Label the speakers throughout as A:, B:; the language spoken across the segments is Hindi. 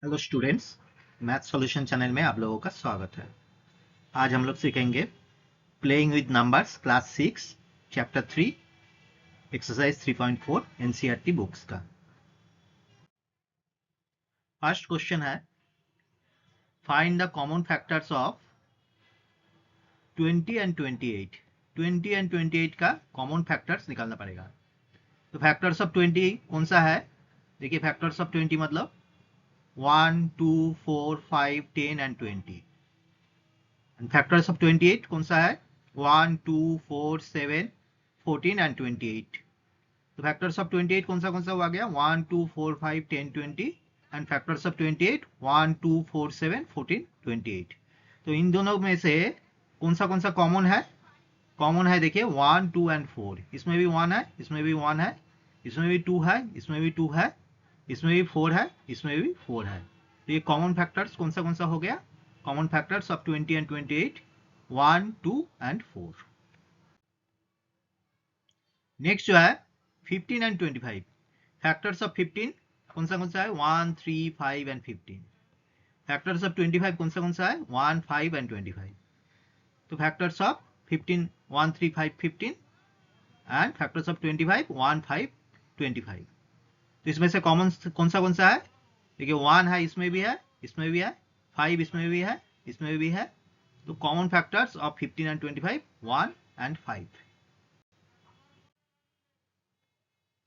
A: Hello students, math solution channel में आप लोगों का स्वागत है। आज हम लोग सीखेंगे playing with numbers class 6 chapter 3 exercise 3.4 NCERT books का। फर्स्ट क्वेश्चन है find the common factors of 20 and 28। 20 and 28 का कॉमन फैक्टर्स निकालना पड़ेगा। तो फैक्टर्स ऑफ 20 कौन सा है? देखिए, फैक्टर्स ऑफ 20 मतलब 1, 2, 4, 5, 10 एंड 20। फैक्टर्स ऑफ 28 कौन सा है? 1, 2, 4, 7, 14 एंड 28। तो फैक्टर्स ऑफ 28 कौन सा हुआ गया? 1, 2, 4, 5, 10, 20 एंड फैक्टर्स ऑफ 28 1, 2, 4, 7, 14, 28। तो इन दोनों में से कौन सा कॉमन है? कॉमन है, देखिए 1, 2 एंड 4। इसमें भी 1 है, इसमें भी 1 है, इसमें भी 2 है, इसमें भी 2 है, इसमें भी 4 है, इसमें भी 4 है। तो ये कॉमन फैक्टर्स कौन सा हो गया? Common factors of 20 and 28 1, 2 and 4। Next जो है 15 एंड 25। फैक्टर्स ऑफ 15 कौन सा है? 1, 3, 5 एंड 15। फैक्टर्स ऑफ 25 कौन सा है? 1, 5 एंड 25। तो factors of 15 1, 3, 5, 15 and factors of 25 1, 5, 25। तो इसमें से कॉमन कौन सा है? देखिए 1 है, इसमें भी है, इसमें भी है, 5 इसमें भी है, इसमें भी है। तो common factors of 15 and 25 1 and 5।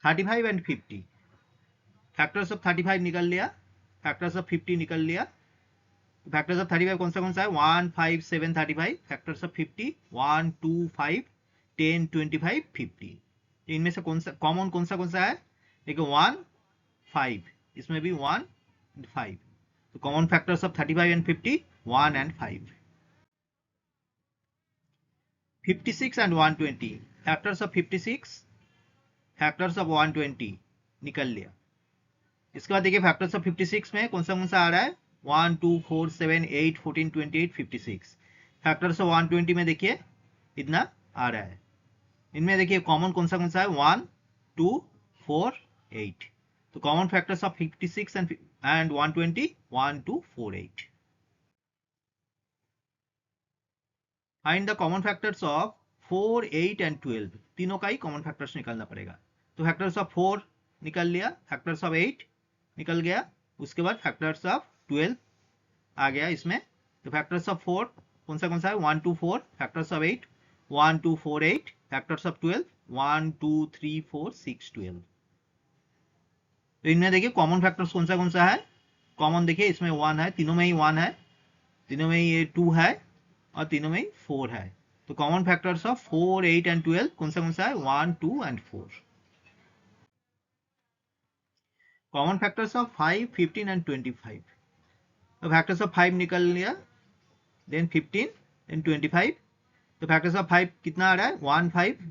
A: 35 and 50। Factors of 35 निकल लिया, फैक्टर्स ऑफ 50 निकल लिया। फैक्टर्स ऑफ 35 कौन सा है? 1, 5, 7, 35। Factors of 50 1, 2, 5, 10, 25, 50। इनमें से कॉमन कौन सा है? देखिए 1, 5, इसमें भी 1, 5। तो common factors of 35 and 50 1 and 5। 56 and 120। Factors of 56 factors of 120 निकल लिया। इसके बाद देखिए फैक्टर्स ऑफ 56 में कौन सा आ रहा है? 1, 2, 4, 7, 8, 14, 28, 56। फैक्टर्स ऑफ 120 में देखिए इतना आ रहा है। इनमें देखिए कॉमन कौन सा है? 1, 2, 4, 8। तो common factors of 56 and 120 1, 2, 4, 8। Find the common factors of 4, 8 and 12। तीनों का ही कॉमन फैक्टर्स निकालना पड़ेगा। तो फैक्टर्स ऑफ 4 निकल लिया, फैक्टर्स ऑफ 8 निकल गया, उसके बाद फैक्टर्स ऑफ 12 आ गया इसमें। तो फैक्टर्स ऑफ 4 कौन सा है? 1, 2, 4। Factors of 8 1, 2, 4, 8। Factors of 12 1, 2, 3, 4, 6, 12। तो इनमें देखिए कॉमन फैक्टर्स कौन सा है? कॉमन देखिए इसमें 1 है, तीनों में ही 1 है, तीनों में ही ये 2 है और तीनों में ही 4 है। तो कॉमन फैक्टर्स ऑफ 4, 8 एंड 12 कौन सा है? 1, 2 and 4। Common factors of 5, 15 and 25। तो फैक्टर्स ऑफ 5 निकल लिया, देन 15 देन 25। तो फैक्टर्स ऑफ 5 कितना आ रहा है? 1, 5।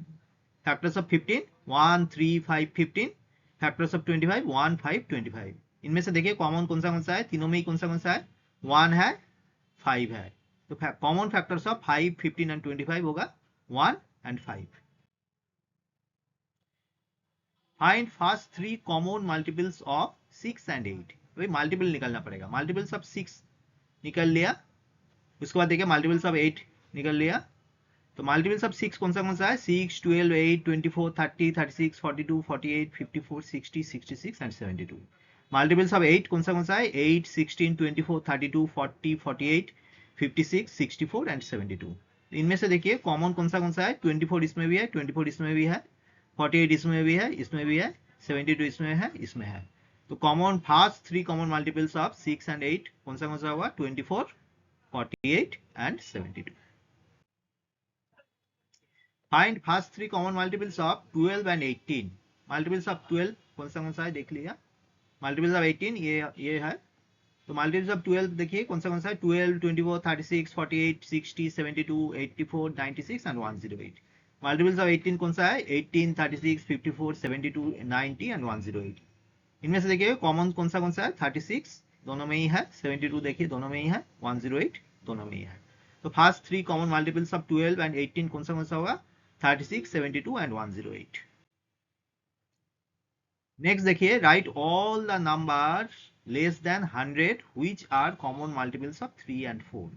A: Factors of 15 1, 3, 5, 15। Factors of 25 1, 5, 25। इनमें से देखिए कॉमन कौन सा है? तीनों में ही कौन सा है? 1 है, 5 है। तो कॉमन फैक्टर्स ऑफ 5, 15 एंड 25 होगा 1 and 5। Find first 3 common multiples of 6 and 8। भाई मल्टीपल निकालना पड़ेगा। मल्टीपल्स ऑफ 6 निकल लिया, उसके बाद देखिए मल्टीपल्स ऑफ 8 निकल लिया। तो मल्टीपल्स ऑफ 6 कौन सा है? 6, 12, 8, 24, 30, 36, 42, 48, 54, 60, 66 एंड 72। मल्टीपल्स ऑफ 8 कौन सा है? 8, 16, 24, 32, 40, 48, 56, 64 एंड 72। इनमें से देखिए कॉमन कौन सा है? 24 इसमें भी है, 24 इसमें भी है, 48 इसमें भी है, इसमें भी है, 72 इसमें है, इसमें है। तो common first 3 common multiples of 6 and 8 कौन सा होगा? 24, 48 and 72। Find first 3 common multiples of 12 and 18। Multiples of 12 कौन सा है? देख लिया। मल्टीपल्स ऑफ 18 ये है। तो मल्टीपल्स ऑफ 12 देखिए कौन सा है? 12, 24, 36, 48, 60, 72, 84, 96 एंड 108। मल्टीपल्स ऑफ 18 कौन सा है? 18, 36, 54, 72, 90 एंड 108। इनमें से देखिए कॉमन कौन सा है? 36 दोनों में ही है, 72 देखिए दोनों में ही है, 108 दोनों में ही है। तो first 3 common multiples of 12 and 18 कौन सा होगा? 36, 72 एंड 108। नेक्स्ट देखिए write all the numbers less than 100 which are common multiples of 3 and 4।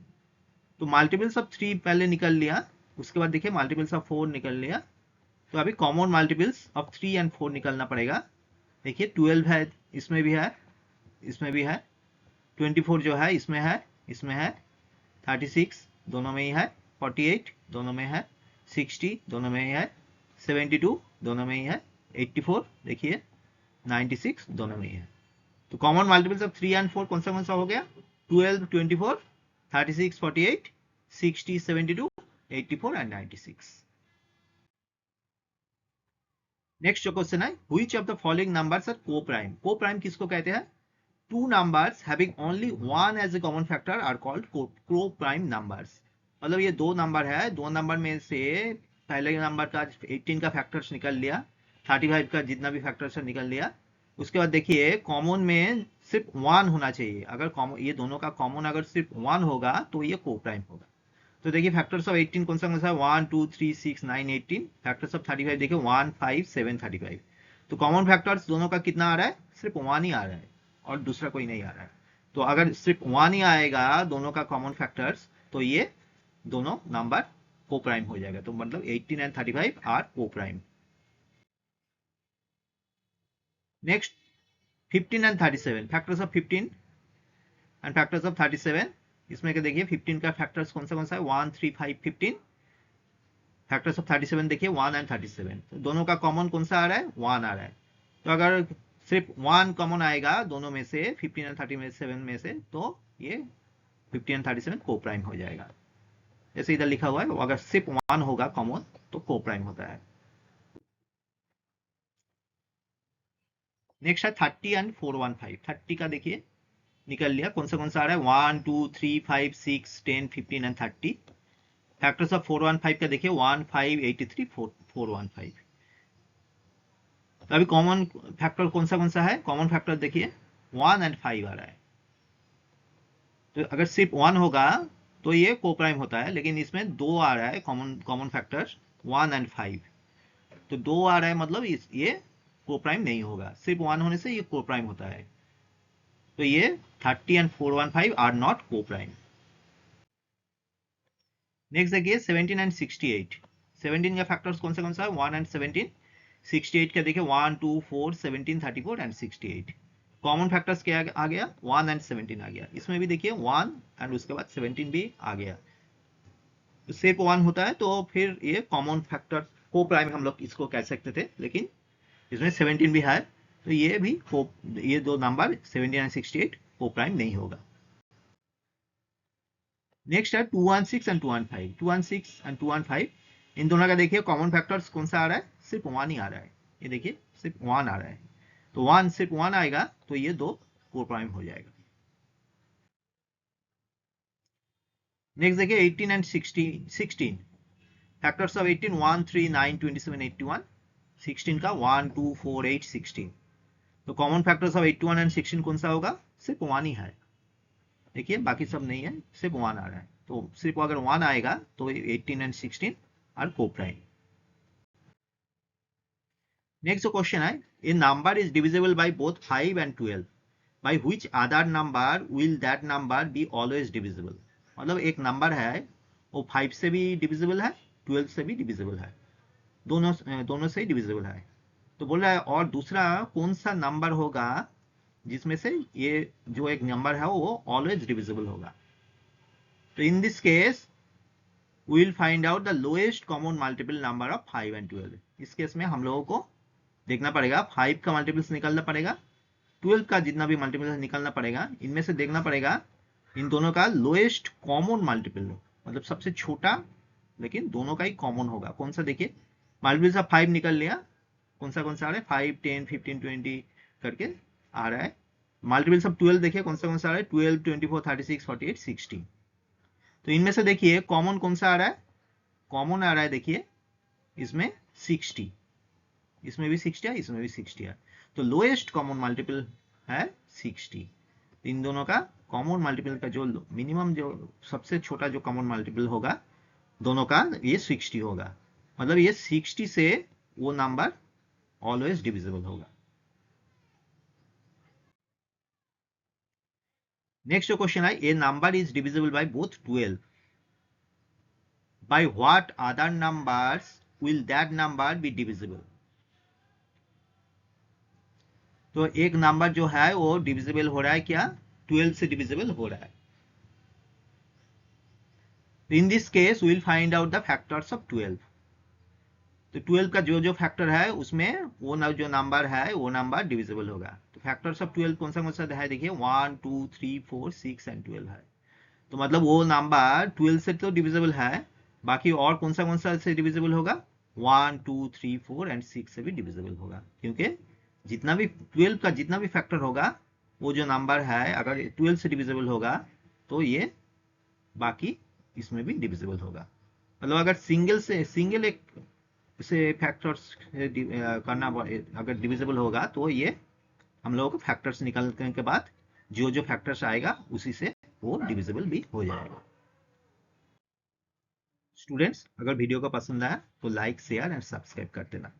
A: तो मल्टीपल्स ऑफ 3 पहले निकल लिया, उसके बाद देखिए मल्टीपल्स ऑफ 4 निकल लिया। तो अभी कॉमन मल्टीपल्स ऑफ 3 एंड 4 निकलना पड़ेगा। देखिए 12 है, इसमें भी है, इसमें भी है, 24 जो है इसमें है, इसमें है, 36 दोनों में ही है, 48 दोनों में है, 60 दोनों में ही है, 72 दोनों में ही है, 84 देखिए, 96 दोनों में ही है। तो कॉमन मल्टीपल्स ऑफ 3 एंड 4 कौन सा हो गया? 12, 24, 36, 48, 60, 72, 84 एंड 96। नेक्स्ट जो क्वेश्चन है, which of the following numbers are coprime? Coprime किसको कहते हैं? Two numbers having only one as a common factor are called coprime numbers. मतलब ये दो नंबर है, दो नंबर में से पहले नंबर का 18 का फैक्टर्स निकल लिया, 35 का जितना भी फैक्टर्स है निकल लिया। उसके बाद देखिए कॉमन में सिर्फ वन होना चाहिए। अगर कॉमन, ये दोनों का कॉमन अगर सिर्फ वन होगा तो ये को-प्राइम होगा। तो देखिए फैक्टर्स ऑफ 18 कौन सा है? 1 2 3 6 9 18। फैक्टर्स ऑफ 35 देखिए 1 5 7 35। तो कॉमन फैक्टर्स दोनों का कितना आ रहा है? सिर्फ वन ही आ रहा है और दूसरा कोई नहीं आ रहा है। तो अगर सिर्फ वन ही आएगा दोनों का कॉमन फैक्टर्स, तो ये दोनों नंबर को प्राइम हो जाएगा। तो मतलब 18 and 35 are coprime. Next 15 and 37, factors of 15 and factors of 37। इसमें क्या देखिए 15 का फैक्टर्स कौन सा है? 1 3 5 15। फैक्टर्स ऑफ 37 देखिए 1 एंड 37। तो दोनों का कॉमन कौन सा आ रहा है? 1 आ रहा है। तो अगर सिर्फ 1 कॉमन आएगा दोनों में से, 15 एंड 37 में से, तो ये 15 एंड 37 को प्राइम हो जाएगा। जैसे इधर लिखा हुआ है, अगर सिर्फ 1 होगा कॉमन तो को प्राइम होता है। नेक्स्ट है 30 एंड 415। 30 का देखिए निकल लिया, कौन सा आ रहा है? 1 2 3 5 6 10 15 एंड 30। फैक्टर्स ऑफ 415 का देखिए 1 5 83 415। तो अभी कॉमन फैक्टर कौन सा है? कॉमन फैक्टर देखिए 1 एंड 5 आ रहा है। तो अगर सिर्फ 1 होगा तो ये को प्राइम होता है, लेकिन इसमें 2 आ रहा है कॉमन फैक्टर 1 एंड 5। तो 2 आ रहा है मतलब ये को प्राइम नहीं होगा। सिर्फ 1 होने से ये को प्राइम होता है। तो ये 30 एंड 415 आर नॉट को प्राइम। नेक्स्ट देखिए 17 एंड 68। 17 का फैक्टर्स कौन सा है? 1 एंड 17। 68 का देखिए 1 2 4 17 34 एंड 68। कॉमन फैक्टर्स क्या आ गया? 1 एंड 17 आ गया। इसमें भी देखिए 1 एंड उसके बाद 17 भी आ गया। तो सिर्फ 1 होता है तो फिर ये कॉमन फैक्टर को प्राइम हम लोग इसको कह सकते थे, लेकिन इसमें 17 भी है तो ये भी ये दो नंबर 17 एंड 68 को प्राइम नहीं होगा। नेक्स्ट है 216 एंड 215। 216 एंड 215, इन दोनों का देखिए कॉमन फैक्टर्स कौन सा आ रहा है? सिर्फ 1 ही आ रहा है। ये देखिए सिर्फ 1 आ रहा है। तो 1 सिर्फ 1 आएगा तो ये दो को प्राइम हो जाएगा। नेक्स्ट देखिए 18 एंड 16। Factors of 18 1 3 9 27 81। 16 का 1 2 4 8 16। तो कॉमन फैक्टर्स ऑफ 81 एंड 16 कौन सा होगा? सिर्फ 1 ही है। देखिए बाकी सब नहीं है, सिर्फ 1 आ रहा है। तो सिर्फ अगर 1 आएगा तो 18 and 16 are coprime. Next question है, a number is divisible by both 5 and 12, by which other number will that number be always divisible? मतलब एक नंबर है वो 5 से भी डिविजिबल है, 12 से भी डिविजिबल है, दोनों से ही डिविजिबल है। तो बोल रहा है और दूसरा कौन सा नंबर होगा जिसमें से ये जो एक नंबर है वो ऑलवेज डिविजिबल होगा? तो in this case we will find out the lowest common multiple number of 5 and 12। इस केस में हम लोगों को देखना पड़ेगा 5 का मल्टीपल्स निकालना पड़ेगा, 12 का जितना भी मल्टीपल्स निकालना पड़ेगा। इनमें से देखना पड़ेगा इन दोनों का लोएस्ट कॉमन मल्टीपल, मतलब सबसे छोटा लेकिन दोनों का ही कॉमन होगा। कौन सा? देखिए मल्टीपल्स ऑफ 5 निकल लिया, कौन सा आ रहा है? 5 10 15 20 करके आ रहा है। मल्टीपल्स ऑफ 12 देखिए कौन सा आ रहा है? 12 24 36 48 60। तो इनमें से देखिए कॉमन कौन सा आ रहा है? कॉमन आ रहा है देखिए इसमें 60, इसमें भी 60 है, इसमें भी 60 है। तो लोएस्ट कॉमन मल्टीपल है 60। इन दोनों का कॉमन मल्टीपल का जो मिनिमम, जो सबसे छोटा जो कॉमन मल्टीपल होगा दोनों का, ये 60 होगा। मतलब ये 60 से वो नंबर ऑलवेज डिविजिबल होगा। नेक्स्ट जो क्वेश्चन है, a number is divisible by both 12, by what other numbers will that number be divisible. तो एक नंबर जो है वो डिविजिबल हो रहा है क्या, 12 से डिविजिबल हो रहा है। In this case will find out the factors of 12। तो 12 का जो जो फैक्टर है उसमें वो जो नंबर है वो नंबर डिविजिबल होगा। तो फैक्टर्स ऑफ 12 कौन सा है, देखिए 1 2 3 4 6 एंड 12 है। तो मतलब वो नंबर 12 से तो डिविजिबल है, बाकी और कौन सा से डिविजिबल होगा, 1 2 3 4 एंड 6 से भी डिविजिबल होगा, क्योंकि जितना भी 12 का जितना भी फैक्टर होगा वो जो नंबर है अगर 12 से डिविजिबल होगा तो ये बाकी इसमें भी डिविजिबल होगा। मतलब अगर सिंगल एक से फैक्टर्स करना अगर डिविजिबल होगा तो ये हम लोगों को फैक्टर्स निकालने के बाद जो जो फैक्टर्स आएगा उसी से वो डिविजिबल भी हो जाएगा। स्टूडेंट्स, अगर वीडियो को पसंद आया तो लाइक शेयर एंड सब्सक्राइब कर देना।